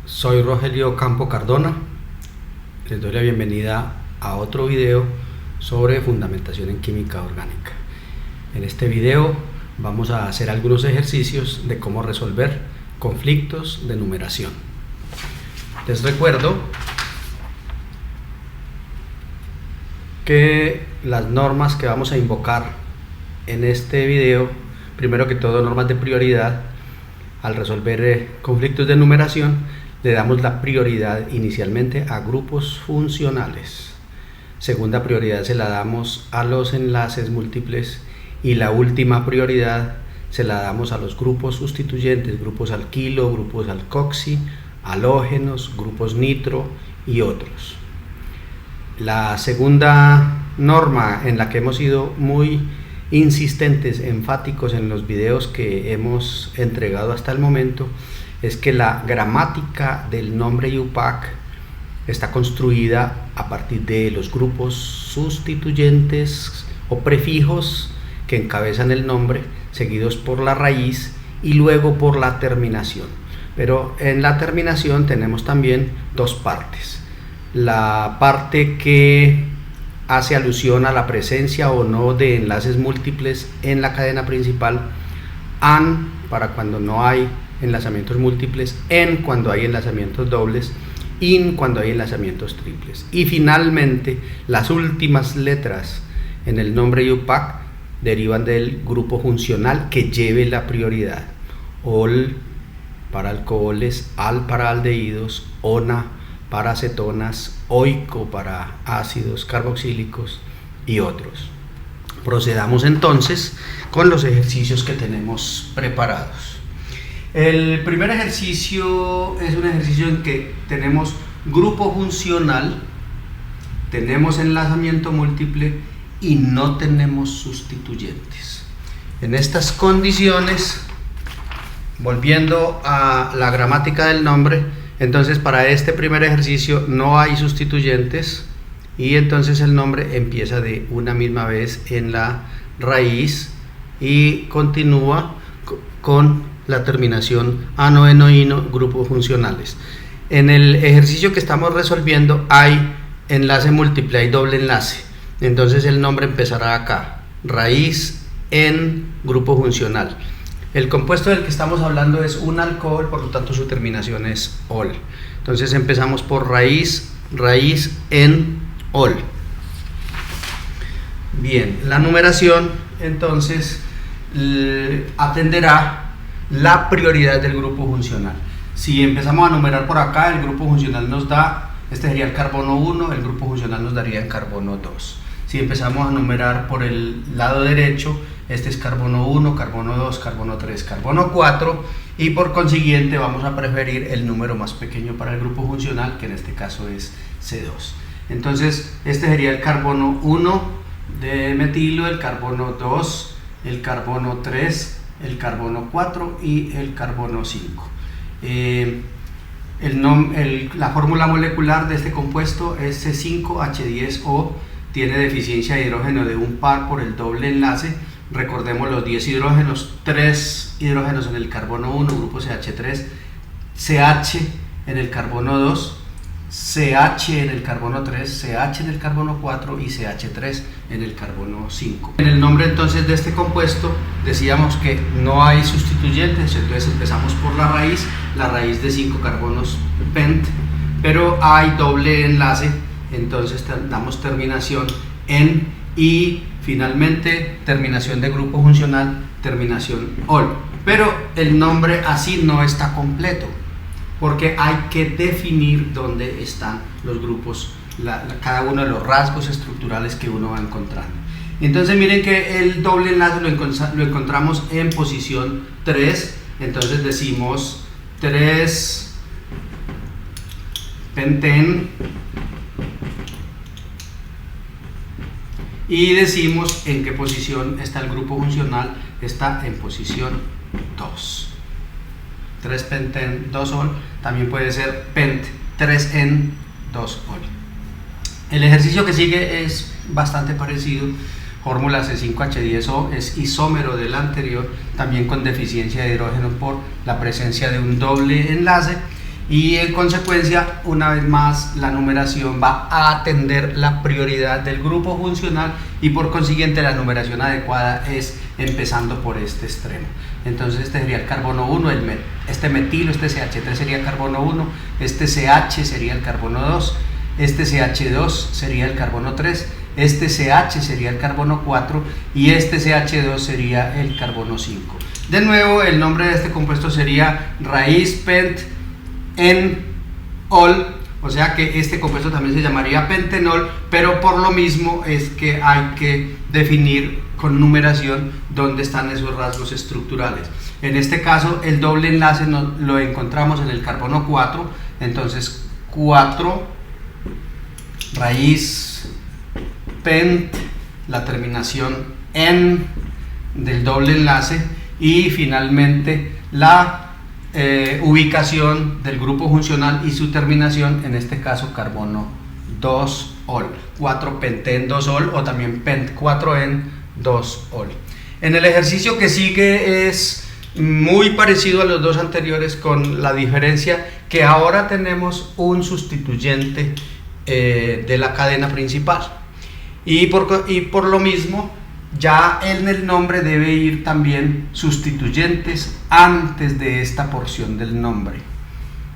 Soy Rogelio Campo Cardona. Les doy la bienvenida a otro video sobre fundamentación en química orgánica. En este video vamos a hacer algunos ejercicios de cómo resolver conflictos de numeración. Les recuerdo que las normas que vamos a invocar en este video, primero que todo, normas de prioridad. Al resolver conflictos de numeración, le damos la prioridad inicialmente a grupos funcionales. Segunda prioridad se la damos a los enlaces múltiples y la última prioridad se la damos a los grupos sustituyentes, grupos alquilo, grupos alcoxi, halógenos, grupos nitro y otros. La segunda norma en la que hemos sido muy insistentes, enfáticos en los videos que hemos entregado hasta el momento, es que la gramática del nombre IUPAC está construida a partir de los grupos sustituyentes o prefijos que encabezan el nombre, seguidos por la raíz y luego por la terminación. Pero en la terminación tenemos también dos partes: la parte que hace alusión a la presencia o no de enlaces múltiples en la cadena principal, AN para cuando no hay enlazamientos múltiples, EN cuando hay enlazamientos dobles, IN cuando hay enlazamientos triples. Y finalmente las últimas letras en el nombre IUPAC derivan del grupo funcional que lleve la prioridad: OL para alcoholes, AL para aldehídos, ONA para acetonas, OICO para ácidos carboxílicos y otros. Procedamos entonces con los ejercicios que tenemos preparados. El primer ejercicio es un ejercicio en que tenemos grupo funcional, tenemos enlazamiento múltiple y no tenemos sustituyentes. En estas condiciones, volviendo a la gramática del nombre, entonces para este primer ejercicio no hay sustituyentes y entonces el nombre empieza de una misma vez en la raíz y continúa con la terminación ano, eno, ino, grupos funcionales. En el ejercicio que estamos resolviendo hay enlace múltiple, hay doble enlace, entonces el nombre empezará acá: raíz en grupo funcional. El compuesto del que estamos hablando es un alcohol, por lo tanto su terminación es ol. Entonces empezamos por raíz en ol. Bien, la numeración entonces atenderá la prioridad del grupo funcional. Si empezamos a numerar por acá, el grupo funcional nos da, este sería el carbono 1, el grupo funcional nos daría el carbono 2. Si empezamos a numerar por el lado derecho, este es carbono 1, carbono 2, carbono 3, carbono 4, y por consiguiente vamos a preferir el número más pequeño para el grupo funcional, que en este caso es C2. Entonces este sería el carbono 1 de metilo, el carbono 2, el carbono 3, el carbono 4 y el carbono 5. La fórmula molecular de este compuesto es C5H10O, tiene deficiencia de hidrógeno de un par por el doble enlace. Recordemos los 10 hidrógenos, 3 hidrógenos en el carbono 1, grupo CH3, CH en el carbono 2, CH en el carbono 3, CH en el carbono 4 y CH3 en el carbono 5. En el nombre entonces de este compuesto decíamos que no hay sustituyentes, entonces empezamos por la raíz de 5 carbonos pent, pero hay doble enlace, entonces damos terminación en y finalmente terminación de grupo funcional, terminación ol. Pero el nombre así no está completo, porque hay que definir dónde están los grupos, cada uno de los rasgos estructurales que uno va encontrando. Entonces miren que el doble enlace lo encontramos en posición 3, entonces decimos 3 penten y decimos en qué posición está el grupo funcional, está en posición 2. 3 penten 2 ol, también puede ser pent 3 en 2 ol. El ejercicio que sigue es bastante parecido, fórmula C5H10O, es isómero del anterior, también con deficiencia de hidrógeno por la presencia de un doble enlace. y en consecuencia, una vez más, la numeración va a atender la prioridad del grupo funcional y por consiguiente la numeración adecuada es empezando por este extremo. Entonces este sería el carbono 1, este metilo, este CH3 sería el carbono 1, este CH sería el carbono 2, este CH2 sería el carbono 3, este CH sería el carbono 4 y este CH2 sería el carbono 5. De nuevo, el nombre de este compuesto sería raíz pentenol, o sea que este compuesto también se llamaría pentenol, pero por lo mismo es que hay que definir con numeración dónde están esos rasgos estructurales. En este caso, el doble enlace lo encontramos en el carbono 4, entonces 4 raíz pent, la terminación en del doble enlace, y finalmente la ubicación del grupo funcional y su terminación, en este caso carbono 2-ol, 4-penten-2-ol o también pent-4-en-2-ol. En el ejercicio que sigue es muy parecido a los dos anteriores, con la diferencia que ahora tenemos un sustituyente de la cadena principal y por lo mismo ya en el nombre debe ir también sustituyentes antes de esta porción del nombre.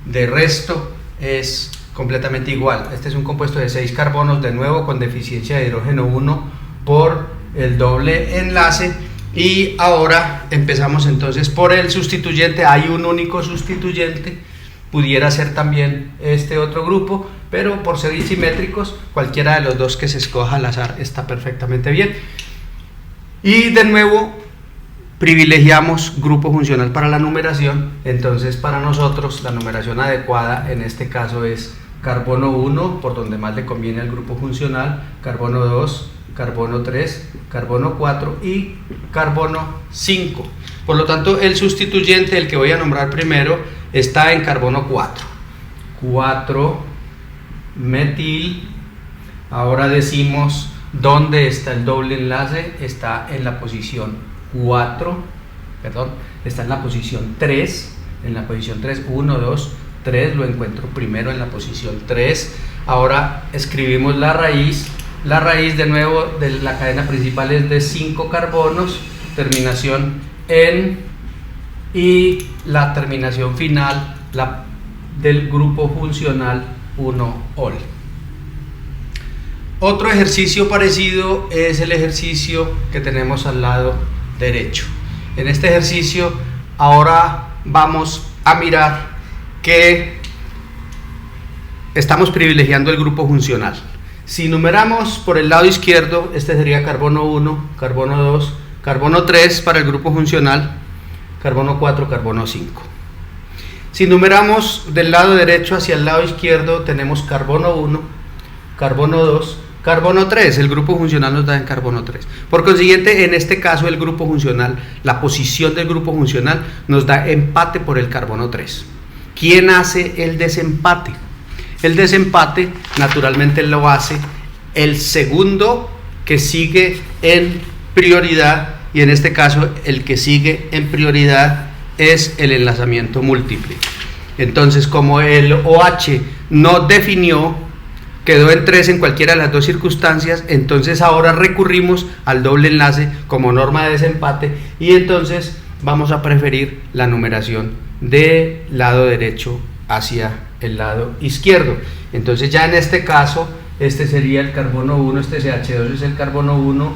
De resto es completamente igual. Este es un compuesto de 6 carbonos, de nuevo con deficiencia de hidrógeno 1 por el doble enlace, y ahora empezamos entonces por el sustituyente. Hay un único sustituyente, pudiera ser también este otro grupo, pero por ser simétricos cualquiera de los dos que se escoja al azar está perfectamente bien. Y de nuevo privilegiamos grupo funcional para la numeración. Entonces para nosotros la numeración adecuada en este caso es carbono 1, por donde más le conviene al grupo funcional, carbono 2, carbono 3, carbono 4 y carbono 5. Por lo tanto, el sustituyente, el que voy a nombrar primero, está en carbono 4. 4 metil. Ahora decimos dónde está el doble enlace. Está en la posición 4, está en la posición 3. En la posición 3, 1, 2, 3, lo encuentro primero en la posición 3. Ahora escribimos la raíz. La raíz de nuevo de la cadena principal es de 5 carbonos, terminación en, y la terminación final del grupo funcional 1-ol. Otro ejercicio parecido es el ejercicio que tenemos al lado derecho. En este ejercicio ahora vamos a mirar que estamos privilegiando el grupo funcional. Si numeramos por el lado izquierdo, este sería carbono 1, carbono 2, carbono 3 para el grupo funcional, carbono 4, carbono 5. Si numeramos del lado derecho hacia el lado izquierdo, tenemos carbono 1, carbono 2, carbono 3, el grupo funcional nos da en carbono 3. Por consiguiente, en este caso el grupo funcional, la posición del grupo funcional nos da empate por el carbono 3. ¿Quién hace el desempate? El desempate naturalmente lo hace el segundo que sigue en prioridad, y en este caso el que sigue en prioridad es el enlazamiento múltiple. Entonces, como el OH no definió, quedó en 3 en cualquiera de las dos circunstancias, entonces ahora recurrimos al doble enlace como norma de desempate, y entonces vamos a preferir la numeración del lado derecho hacia el lado izquierdo. Entonces ya en este caso, este sería el carbono 1, este CH2 es el carbono 1,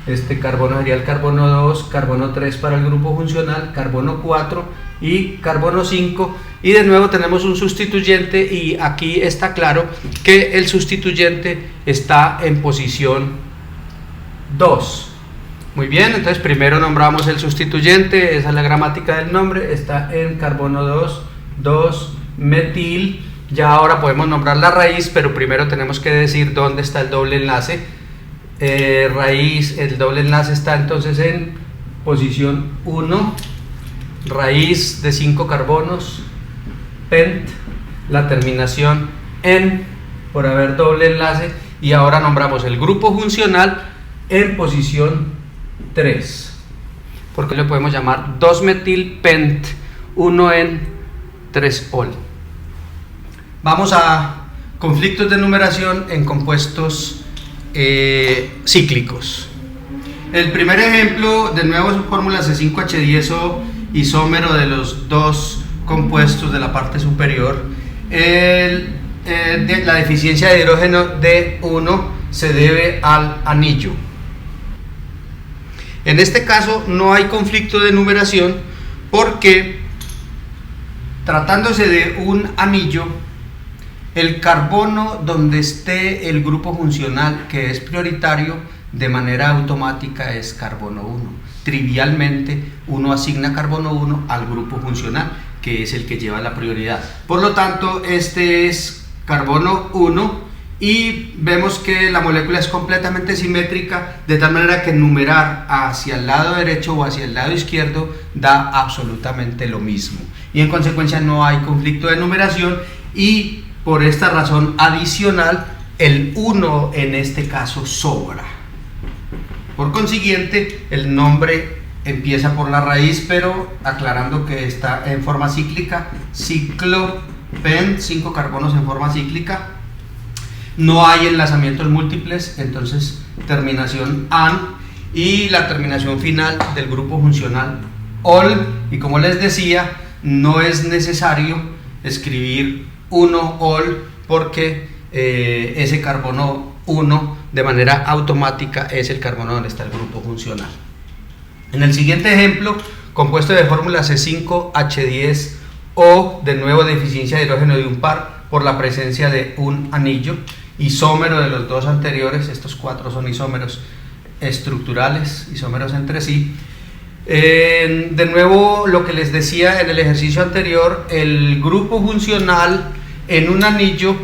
este carbono sería el carbono 2, carbono 3 para el grupo funcional, carbono 4 y carbono 5, y de nuevo tenemos un sustituyente, y aquí está claro que el sustituyente está en posición 2. Muy bien, entonces primero nombramos el sustituyente, esa es la gramática del nombre, está en carbono 2 metil. Ya ahora podemos nombrar la raíz, pero primero tenemos que decir dónde está el doble enlace. Raíz, el doble enlace está entonces en posición 1, raíz de 5 carbonos, pent, la terminación en por haber doble enlace, y ahora nombramos el grupo funcional en posición 3, porque le podemos llamar 2 metil pent 1 en 3-ol. Vamos a conflictos de numeración en compuestos cíclicos. El primer ejemplo, de nuevo, es fórmula C5H10O, isómero de los dos compuestos de la parte superior. La deficiencia de hidrógeno D1 se debe al anillo. En este caso no hay conflicto de numeración porque, tratándose de un anillo, el carbono donde esté el grupo funcional que es prioritario de manera automática es carbono 1. Trivialmente uno asigna carbono 1 al grupo funcional, que es el que lleva la prioridad. Por lo tanto, este es carbono 1 y vemos que la molécula es completamente simétrica, de tal manera que numerar hacia el lado derecho o hacia el lado izquierdo da absolutamente lo mismo. Y en consecuencia no hay conflicto de numeración, y por esta razón adicional el 1 en este caso sobra. Por consiguiente, el nombre empieza por la raíz, pero aclarando que está en forma cíclica, ciclopen, 5 carbonos en forma cíclica. No hay enlazamientos múltiples, entonces terminación AN, y la terminación final del grupo funcional OL. Y como les decía, no es necesario escribir 1 OL porque ese carbono 1 de manera automática es el carbono donde está el grupo funcional. En el siguiente ejemplo, compuesto de fórmula C5H10O, de nuevo deficiencia de hidrógeno de un par por la presencia de un anillo, isómero de los dos anteriores. Estos 4 son isómeros estructurales, isómeros entre sí. De nuevo, lo que les decía en el ejercicio anterior, el grupo funcional en un anillo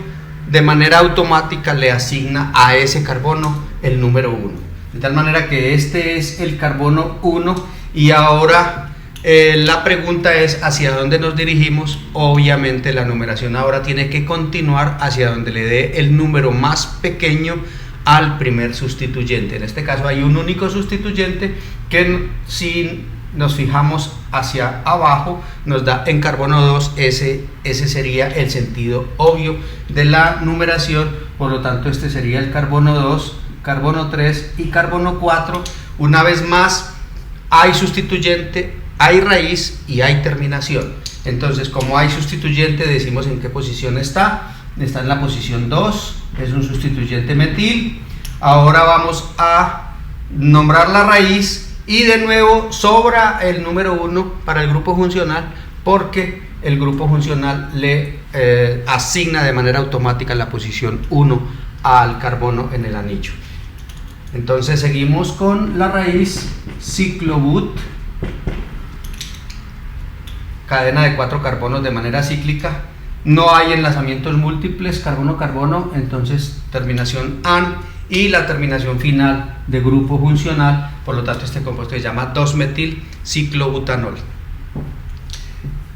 de manera automática le asigna a ese carbono el número 1, de tal manera que este es el carbono 1. Y ahora la pregunta es hacia dónde nos dirigimos. Obviamente la numeración ahora tiene que continuar hacia donde le dé el número más pequeño al primer sustituyente. En este caso hay un único sustituyente que, si nos fijamos hacia abajo, nos da en carbono 2. Ese sería el sentido obvio de la numeración. Por lo tanto, este sería el carbono 2, carbono 3 y carbono 4. Una vez más, hay sustituyente, hay raíz y hay terminación. Entonces, como hay sustituyente, decimos en qué posición está. Está en la posición 2, es un sustituyente metil. Ahora vamos a nombrar la raíz. Y de nuevo sobra el número 1 para el grupo funcional porque el grupo funcional le asigna de manera automática la posición 1 al carbono en el anillo. Entonces seguimos con la raíz ciclobut, cadena de 4 carbonos de manera cíclica. No hay enlazamientos múltiples carbono-carbono, entonces terminación AN y la terminación final de grupo funcional. Por lo tanto, este compuesto se llama 2-metil ciclobutanol.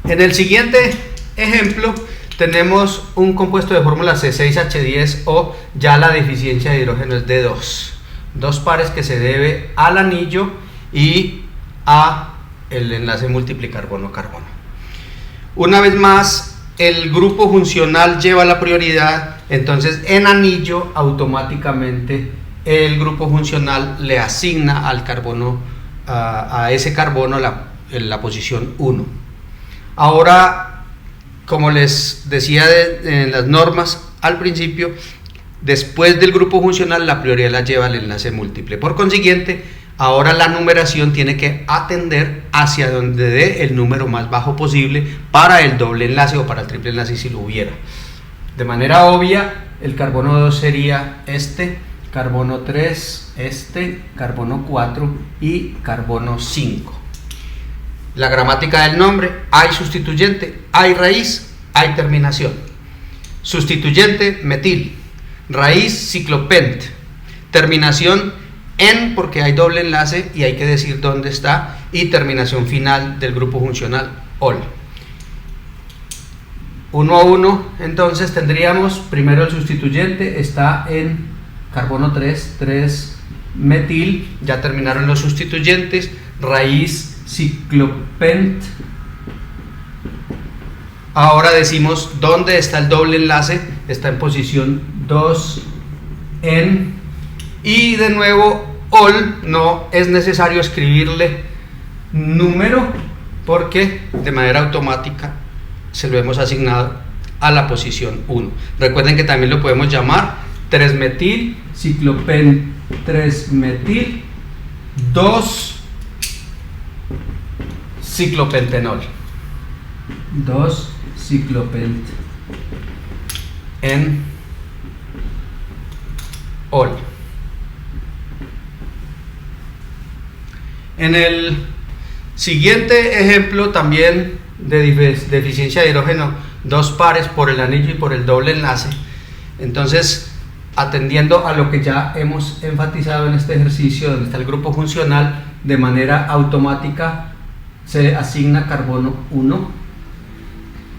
En el siguiente ejemplo tenemos un compuesto de fórmula C6H10O. Ya la deficiencia de hidrógeno es de 2 pares, que se debe al anillo y a el enlace múltiple carbono-carbono. Una vez más, el grupo funcional lleva la prioridad, entonces en anillo automáticamente el grupo funcional le asigna al carbono, a ese carbono la posición 1. Ahora, como les decía en las normas al principio, después del grupo funcional la prioridad la lleva el enlace múltiple. Por consiguiente, ahora la numeración tiene que atender hacia donde dé el número más bajo posible para el doble enlace o para el triple enlace si lo hubiera. De manera obvia, el carbono 2 sería este, carbono 3, este, carbono 4 y carbono 5. La gramática del nombre: hay sustituyente, hay raíz, hay terminación. Sustituyente metil, raíz ciclopent, terminación en porque hay doble enlace y hay que decir dónde está, y terminación final del grupo funcional OL. 1 a 1, entonces tendríamos primero el sustituyente, está en carbono 3, 3 metil, ya terminaron los sustituyentes, raíz ciclopent, Ahora decimos dónde está el doble enlace, está en posición 2 en, y de nuevo all, no es necesario escribirle número porque de manera automática se lo hemos asignado a la posición 1. Recuerden que también lo podemos llamar 3-metil, ciclopen 3-metil, 2 ciclopentenol, 2 ciclopentenol. En el siguiente ejemplo también de deficiencia de hidrógeno, 2 pares por el anillo y por el doble enlace. Entonces, atendiendo a lo que ya hemos enfatizado en este ejercicio, donde está el grupo funcional, de manera automática se asigna carbono 1.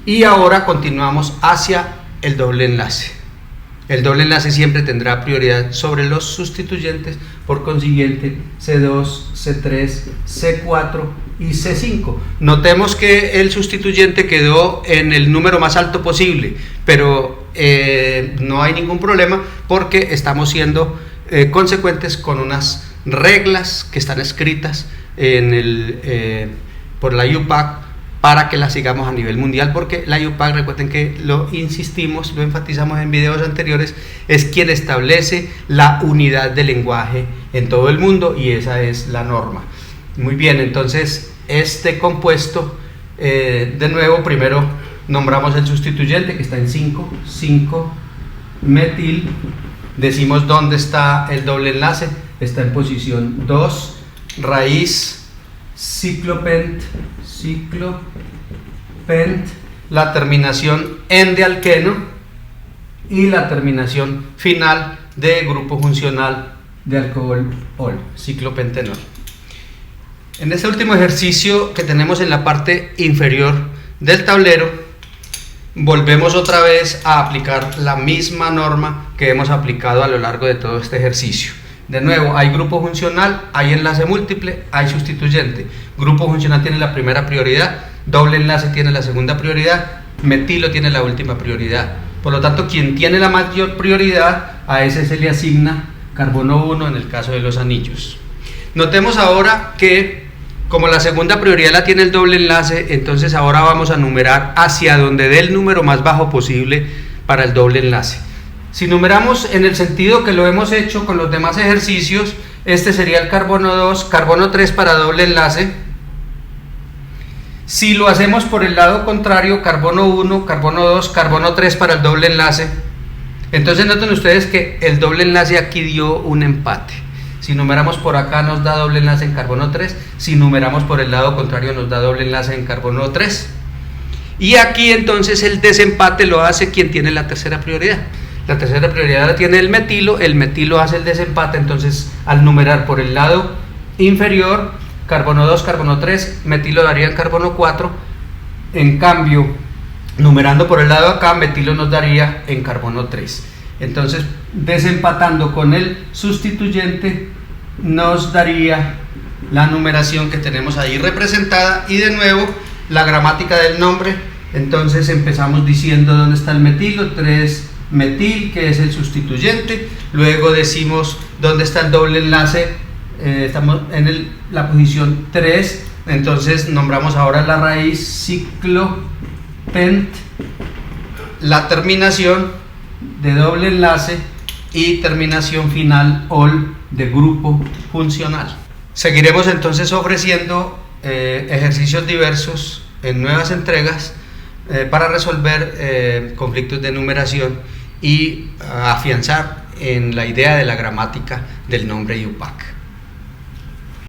Y ahora continuamos hacia el doble enlace. El doble enlace siempre tendrá prioridad sobre los sustituyentes, por consiguiente C2, C3, C4 y C5. Notemos que el sustituyente quedó en el número más alto posible, pero no hay ningún problema porque estamos siendo consecuentes con unas reglas que están escritas por la IUPAC, para que la sigamos a nivel mundial, porque la IUPAC, recuerden que lo insistimos, lo enfatizamos en videos anteriores, es quien establece la unidad de lenguaje en todo el mundo y esa es la norma. Muy bien, entonces este compuesto, de nuevo, primero nombramos el sustituyente que está en 5-metil, decimos dónde está el doble enlace, está en posición 2, raíz ciclopent, la terminación en de alqueno y la terminación final de grupo funcional de alcohol ol, ciclopentenol. En este último ejercicio que tenemos en la parte inferior del tablero, volvemos otra vez a aplicar la misma norma que hemos aplicado a lo largo de todo este ejercicio. De nuevo, hay grupo funcional, hay enlace múltiple, hay sustituyente. Grupo funcional tiene la primera prioridad, doble enlace tiene la segunda prioridad, metilo tiene la última prioridad. Por lo tanto, quien tiene la mayor prioridad, a ese se le asigna carbono 1 en el caso de los anillos. Notemos ahora que como la segunda prioridad la tiene el doble enlace, entonces ahora vamos a numerar hacia donde dé el número más bajo posible para el doble enlace. Si numeramos en el sentido que lo hemos hecho con los demás ejercicios, este sería el carbono 2, carbono 3 para doble enlace. Si lo hacemos por el lado contrario, carbono 1, carbono 2, carbono 3 para el doble enlace, entonces noten ustedes que el doble enlace aquí dio un empate. Si numeramos por acá nos da doble enlace en carbono 3, si numeramos por el lado contrario nos da doble enlace en carbono 3. Y aquí entonces el desempate lo hace quien tiene la tercera prioridad. La tercera prioridad la tiene el metilo hace el desempate, entonces al numerar por el lado inferior, carbono 2, carbono 3, metilo daría en carbono 4, en cambio, numerando por el lado de acá, metilo nos daría en carbono 3. Entonces, desempatando con el sustituyente, nos daría la numeración que tenemos ahí representada, y de nuevo, la gramática del nombre. Entonces empezamos diciendo dónde está el metilo, 3-metil, que es el sustituyente. Luego decimos dónde está el doble enlace, estamos en la posición 3, entonces nombramos ahora la raíz ciclopent, la terminación de doble enlace y terminación final ol de grupo funcional. Seguiremos entonces ofreciendo ejercicios diversos en nuevas entregas para resolver conflictos de numeración y afianzar en la idea de la gramática del nombre IUPAC.